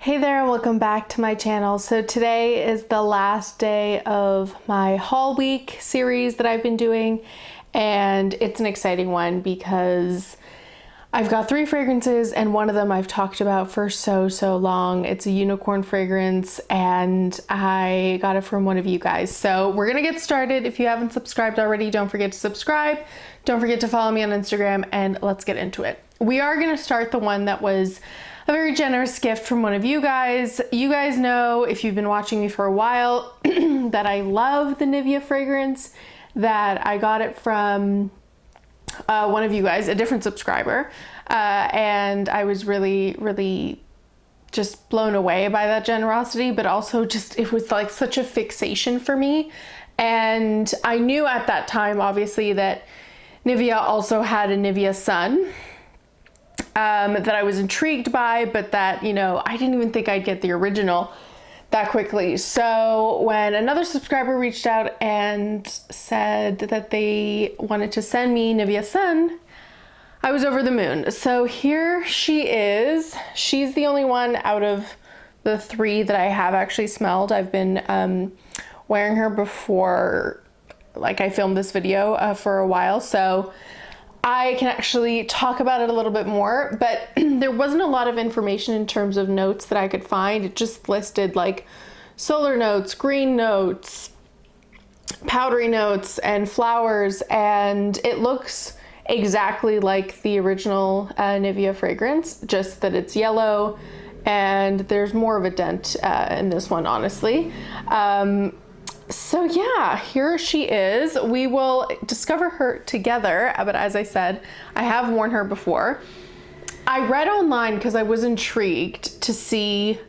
Hey there, welcome back to my channel. So today is the last day of my haul week series that I've been doing, and it's an exciting one because I've got 3 fragrances and one of them I've talked about for so long. It's a unicorn fragrance and I got it from one of you guys. So we're gonna get started. If you haven't subscribed already, don't forget to subscribe. Don't forget to follow me on Instagram, and let's get into it. We are gonna start the one that was a very generous gift from one of you guys. You guys know, if you've been watching me for a while, that I love the Nivea fragrance, that I got it from one of you guys, a different subscriber, and I was really just blown away by that generosity, but also just, it was like such a fixation for me. And I knew at that time, obviously, that Nivea also had a Nivea Sun, that I was intrigued by, but that, you know, I didn't even think I'd get the original that quickly. So when another subscriber reached out and said that they wanted to send me Nivea Sun, I was over the moon. So here she is. She's the only one out of the 3 that I have actually smelled. I've been wearing her before, like, I filmed this video for a while, so I can actually talk about it a little bit more, but there wasn't a lot of information in terms of notes that I could find. It just listed like solar notes, green notes, powdery notes, and flowers, and it looks exactly like the original Nivea fragrance, just that it's yellow and there's more of a dent in this one, honestly. So yeah, here she is. We will discover her together, but as I said, I have worn her before. I read online because I was intrigued to see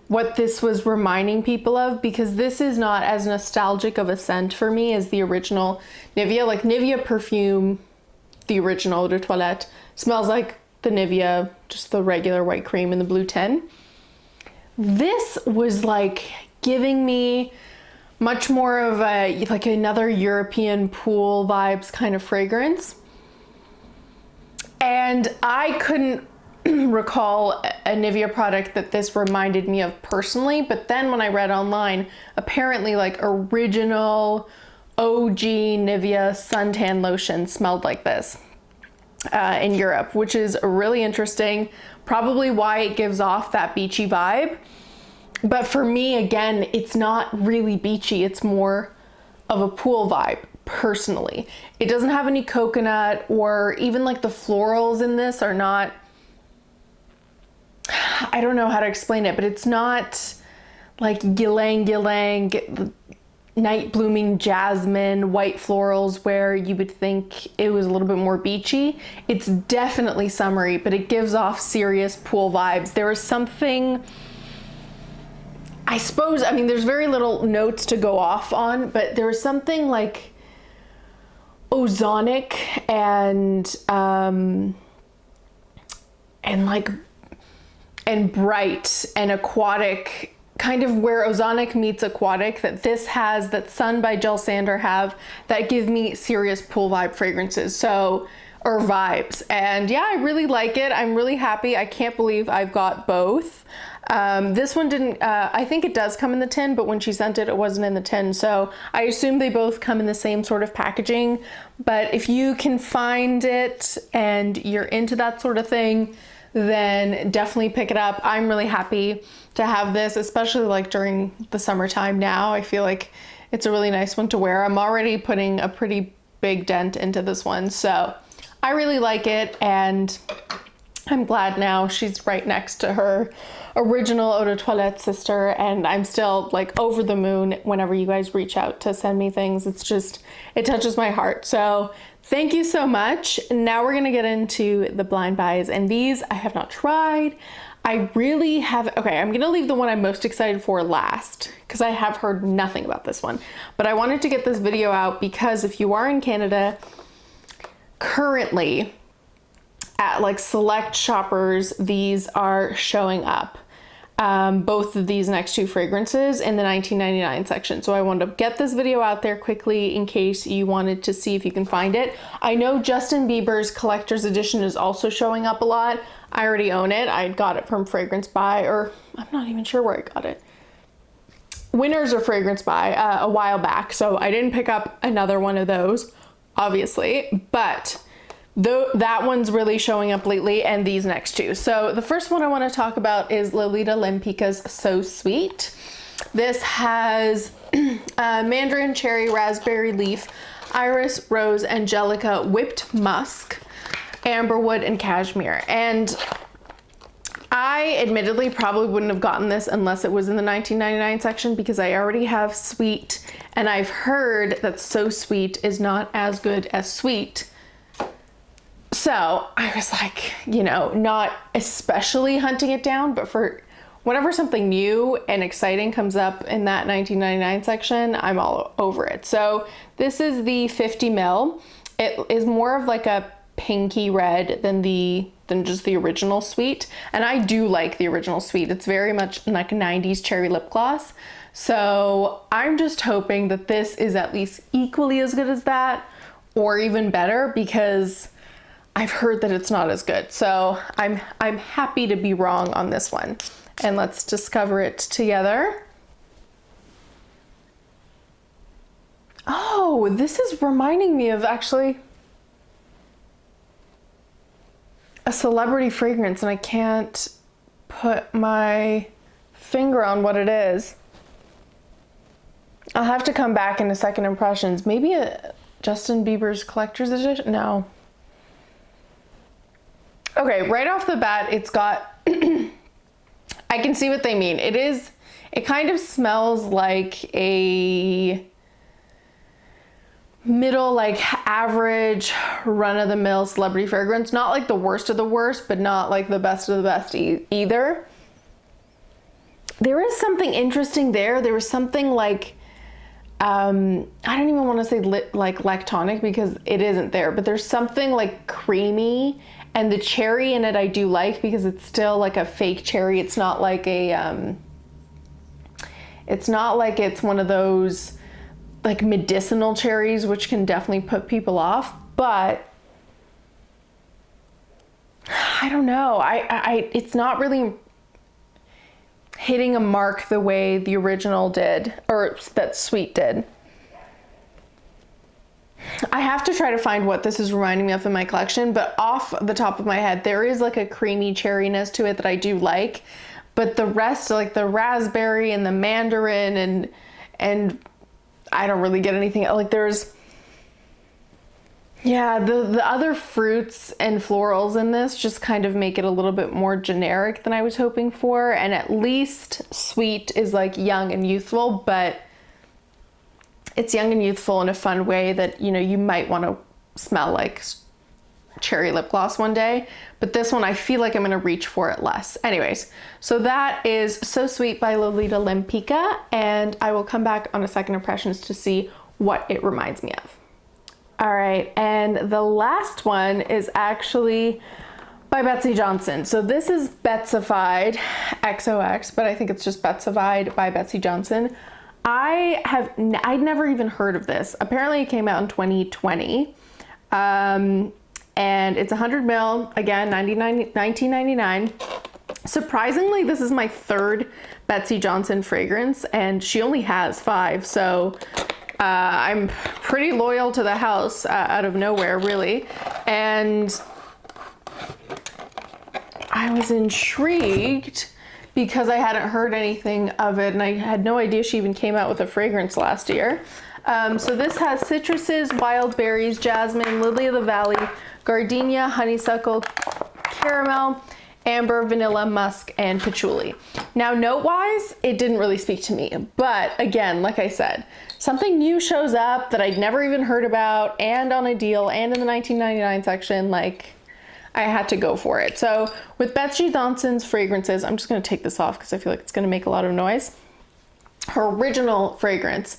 what this was reminding people of, because this is not as nostalgic of a scent for me as the original Nivea. Like, Nivea perfume, the original Eau de Toilette, smells like the Nivea, just the regular white cream in the blue tin. This was like giving me much more of a, like, another European pool vibes kind of fragrance. And I couldn't recall a Nivea product that this reminded me of personally, but then when I read online, apparently like original OG Nivea suntan lotion smelled like this in Europe, which is really interesting, probably why it gives off that beachy vibe. But for me, again, it's not really beachy. It's more of a pool vibe, personally. It doesn't have any coconut, or even like the florals in this are not, I don't know how to explain it, but it's not like ylang ylang, night blooming jasmine, white florals where you would think it was a little bit more beachy. It's definitely summery, but it gives off serious pool vibes. There is something, I suppose, I mean, there's very little notes to go off on, but there was something like ozonic and bright and aquatic, kind of where ozonic meets aquatic, that this has, that Sun by Gel Sander have, that give me serious pool vibe fragrances, so, or vibes. And yeah, I really like it. I'm really happy. I can't believe I've got both. This one didn't, I think it does come in the tin, but when she sent it, it wasn't in the tin. So I assume they both come in the same sort of packaging, but if you can find it and you're into that sort of thing, then definitely pick it up. I'm really happy to have this, especially like during the summertime now. I feel like it's a really nice one to wear. I'm already putting a pretty big dent into this one, so I really like it, and I'm glad now she's right next to her original Eau de Toilette sister, and I'm still like over the moon whenever you guys reach out to send me things. It's just, it touches my heart. So thank you so much. Now we're gonna get into the blind buys, and these I have not tried. I really have, okay, I'm gonna leave the one I'm most excited for last, because I have heard nothing about this one. But I wanted to get this video out because if you are in Canada, currently at like select shoppers, these are showing up. both of these next two fragrances in the $19.99 section. So I wanted to get this video out there quickly in case you wanted to see if you can find it. I know Justin Bieber's collector's edition is also showing up a lot. I already own it. I got it from Fragrance Buy, or I'm not even sure where I got it. Winners or Fragrance Buy a while back. So I didn't pick up another one of those, obviously, but that one's really showing up lately, and these next two. So the first one I want to talk about is Lolita Lempicka's So Sweet. This has mandarin, cherry, raspberry leaf, iris, rose, angelica, whipped musk, amberwood, and cashmere. And I admittedly probably wouldn't have gotten this unless it was in the $19.99 section, because I already have Sweet, and I've heard that So Sweet is not as good as Sweet. So I was like, you know, not especially hunting it down, but for whenever something new and exciting comes up in that $19.99 section, I'm all over it. So this is the 50 ml. It is more of like a pinky red than just the original Sweet. And I do like the original Sweet. It's very much like 90s cherry lip gloss. So I'm just hoping that this is at least equally as good as that, or even better, because I've heard that it's not as good. So I'm happy to be wrong on this one. And let's discover it together. Oh, this is reminding me of actually a celebrity fragrance, and I can't put my finger on what it is. I'll have to come back into second impressions. Maybe a Justin Bieber's collector's edition? No. Okay, right off the bat, it's got, I can see what they mean. It kind of smells like a middle, like average run-of-the-mill celebrity fragrance. Not like the worst of the worst, but not like the best of the best either. There is something interesting there. There was something like, I don't even want to say like lactonic, because it isn't there, but there's something like creamy, and the cherry in it I do like, because it's still like a fake cherry. It's not like it's one of those like medicinal cherries, which can definitely put people off. But I don't know. It's not really hitting a mark the way the original did, or that Sweet did. I have to try to find what this is reminding me of in my collection, but off the top of my head, there is like a creamy cherryness to it that I do like, but the rest, like the raspberry and the mandarin and I don't really get anything. Like there's, yeah, the other fruits and florals in this just kind of make it a little bit more generic than I was hoping for. And at least Sweet is like young and youthful, but it's young and youthful in a fun way that, you know, you might want to smell like cherry lip gloss one day. But this one, I feel like I'm going to reach for it less. Anyways, so that is So Sweet by Lolita Lempicka, and I will come back on a second impressions to see what it reminds me of. All right, and the last one is actually by Betsey Johnson. So this is Betseyfied XOX, but I think it's just Betseyfied by Betsey Johnson. I'd never even heard of this. Apparently it came out in 2020. And it's 100 ml, again, $19.99. Surprisingly, this is my third Betsey Johnson fragrance, and she only has 5. So I'm pretty loyal to the house out of nowhere, really. And I was intrigued because I hadn't heard anything of it, and I had no idea she even came out with a fragrance last year. So this has citruses, wild berries, jasmine, lily of the valley, gardenia, honeysuckle, caramel, amber, vanilla, musk, and patchouli. Now, note-wise, it didn't really speak to me, but again, like I said, something new shows up that I'd never even heard about, and on a deal, and in the $19.99 section, like, I had to go for it. So with Betsey Johnson's fragrances, I'm just gonna take this off because I feel like it's gonna make a lot of noise. Her original fragrance,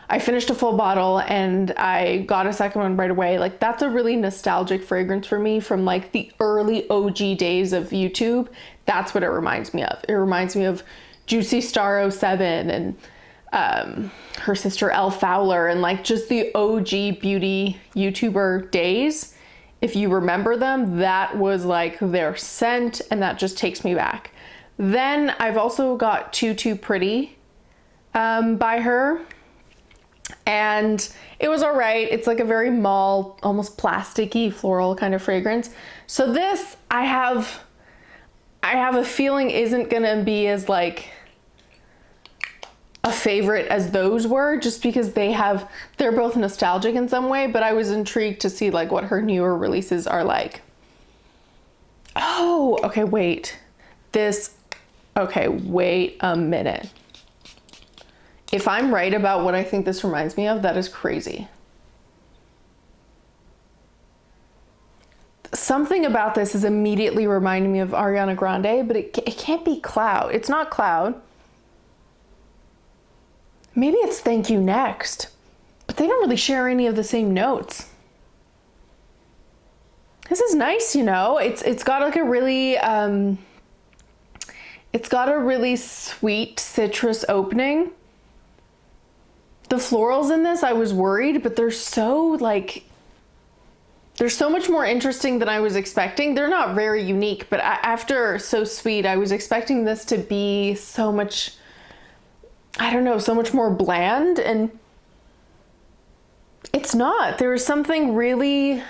I finished a full bottle and I got a second one right away. Like, that's a really nostalgic fragrance for me from like the early OG days of YouTube. That's what it reminds me of. It reminds me of Juicy Star 07 and her sister Elle Fowler, and like just the OG beauty YouTuber days. If you remember them, that was like their scent, and that just takes me back. Then I've also got Too Pretty by her, and it was all right. It's like a very mall, almost plasticky floral kind of fragrance. So this I have a feeling isn't gonna be as like a favorite as those were, just because they're both nostalgic in some way, but I was intrigued to see like what her newer releases are like. Oh, okay, wait a minute. If I'm right about what I think this reminds me of, that is crazy. Something about this is immediately reminding me of Ariana Grande, but it can't be Cloud. It's not Cloud. Maybe it's Thank You Next, but they don't really share any of the same notes. This is nice, you know. It's got like a really it's got a really sweet citrus opening. The florals in this, I was worried, but they're so much more interesting than I was expecting. They're not very unique, but after So Sweet, I was expecting this to be so much, I don't know, so much more bland, and it's not. There's something really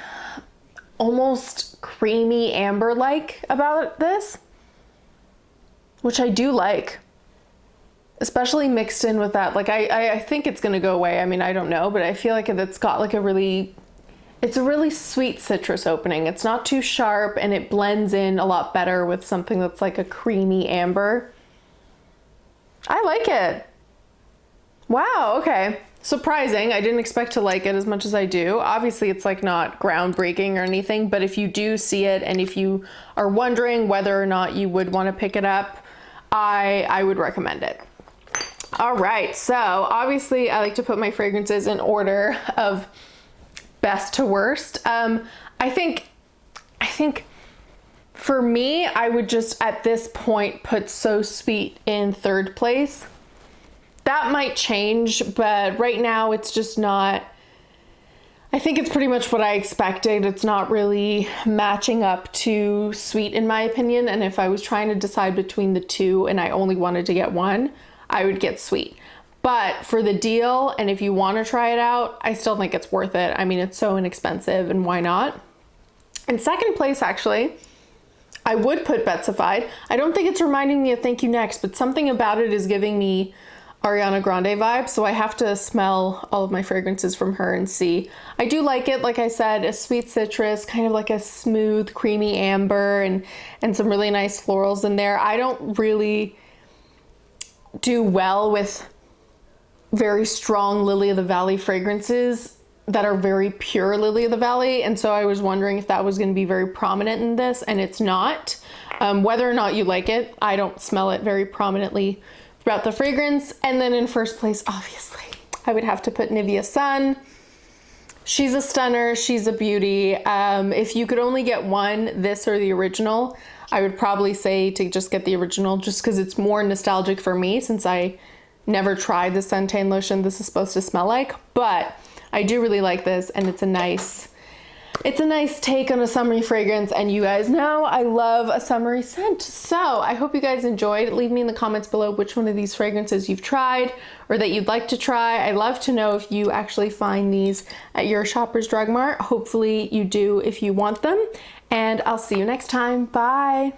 almost creamy amber-like about this, which I do like, especially mixed in with that. Like I think it's gonna go away. I mean, I don't know, but I feel like it's got like it's a really sweet citrus opening. It's not too sharp, and it blends in a lot better with something that's like a creamy amber. I like it. Wow, okay. Surprising. I didn't expect to like it as much as I do. Obviously, it's like not groundbreaking or anything, but if you do see it and if you are wondering whether or not you would want to pick it up, I would recommend it. All right, so obviously I like to put my fragrances in order of best to worst. I think for me, I would just at this point put So Sweet in third place. That might change, but right now it's just not, I think it's pretty much what I expected. It's not really matching up to Sweet in my opinion. And if I was trying to decide between the two and I only wanted to get one, I would get Sweet. But for the deal, and if you want to try it out, I still think it's worth it. I mean, it's so inexpensive, and why not? In second place, actually, I would put Betseyfied. I don't think it's reminding me of Thank You Next, but something about it is giving me Ariana Grande vibes, so I have to smell all of my fragrances from her and see. I do like it, like I said, a sweet citrus, kind of like a smooth, creamy amber, and some really nice florals in there. I don't really do well with very strong Lily of the Valley fragrances that are very pure Lily of the Valley, and so I was wondering if that was going to be very prominent in this, and it's not. Whether or not you like it, I don't smell it very prominently throughout the fragrance. And then in first place, obviously, I would have to put Nivea Sun. She's a stunner, she's a beauty. If you could only get one, this or the original, I would probably say to just get the original, just because it's more nostalgic for me, since I never tried the suntan lotion this is supposed to smell like. But I do really like this, and it's a nice take on a summery fragrance, and you guys know I love a summery scent. So I hope you guys enjoyed. Leave me in the comments below which one of these fragrances you've tried or that you'd like to try. I'd love to know if you actually find these at your Shoppers Drug Mart. Hopefully you do if you want them, and I'll see you next time. Bye.